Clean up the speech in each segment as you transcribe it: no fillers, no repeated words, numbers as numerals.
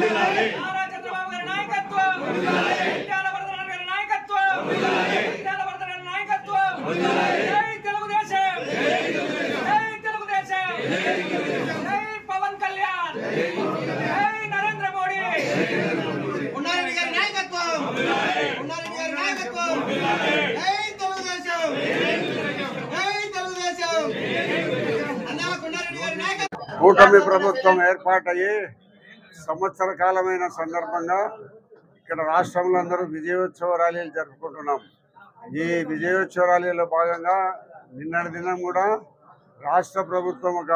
నారా చంద్రబాబు గారి నాయకత్వం, ఇంద్యాల వరదరాజు గారి నాయకత్వం, ఇంద్యాల వరదరాజు గారి నాయకత్వం. జై తెలుగుదేశం, జై తెలుగుదేశం, జై పవన్ కళ్యాణ్, జై నరేంద్ర మోడీ. ఉన్నారెడ్డి గారి నాయకత్వం, ఉన్నారెడ్డి గారి నాయకత్వం. జై తెలుగుదేశం, జై తెలుగుదేశం. అన్నా ఉన్నారెడ్డి గారి నాయకత్వం. కూటమి ప్రభుత్వం ఏర్పాటయ్యి సంవత్సర కాలమైన సందర్భంగా ఇక్కడ రాష్ట్రంలో అందరూ విజయోత్సవ ర్యాలీలు జరుపుకుంటున్నాం. ఈ విజయోత్సవ ర్యాలీలో భాగంగా నిన్నటి దినం కూడా రాష్ట్ర ప్రభుత్వం ఒక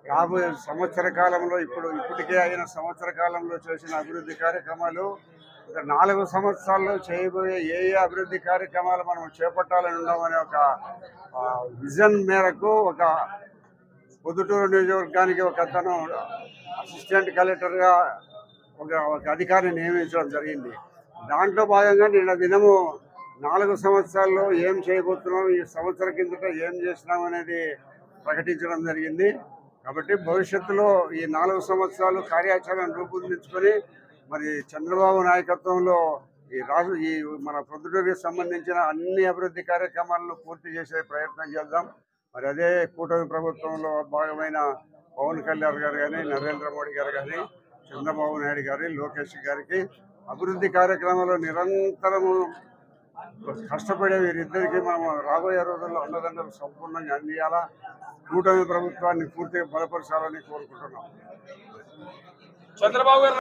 రాబోయే సంవత్సర కాలంలో ఇప్పటికే అయిన సంవత్సర కాలంలో చేసిన అభివృద్ధి కార్యక్రమాలు, ఒక 4 సంవత్సరాల్లో చేయబోయే ఏ అభివృద్ధి కార్యక్రమాలు మనం చేపట్టాలని ఉన్నామనే ఒక విజన్ మేరకు ఒక పొద్దుటూరు నియోజకవర్గానికి ఒక అతను అసిస్టెంట్ కలెక్టర్గా ఒక అధికారిని నియమించడం జరిగింది. దాంట్లో భాగంగా నిన్న దినము 4 సంవత్సరాల్లో ఏం చేయబోతున్నాం, ఈ సంవత్సరం కిందట ఏం చేసినాం అనేది ప్రకటించడం జరిగింది. కాబట్టి భవిష్యత్తులో ఈ 4 సంవత్సరాలు కార్యాచరణ రూపొందించుకొని మరి చంద్రబాబు నాయకత్వంలో ఈ మన పొద్దుటూరుకి సంబంధించిన అన్ని అభివృద్ధి కార్యక్రమాలను పూర్తి చేసే ప్రయత్నం చేద్దాం. మరి అదే కూటమి ప్రభుత్వంలో భాగమైన పవన్ కళ్యాణ్ గారు కానీ, నరేంద్ర మోడీ గారు కానీ, చంద్రబాబు నాయుడు గారి, లోకేష్ గారికి అభివృద్ధి కార్యక్రమాలు నిరంతరము కష్టపడే వీరిద్దరికీ మనం రాబోయే రోజుల్లో అన్నదండలు సంపూర్ణంగా అందియాలా, కూటమి ప్రభుత్వాన్ని పూర్తిగా బలపరచాలని కోరుకుంటున్నాం. చంద్రబాబు గారు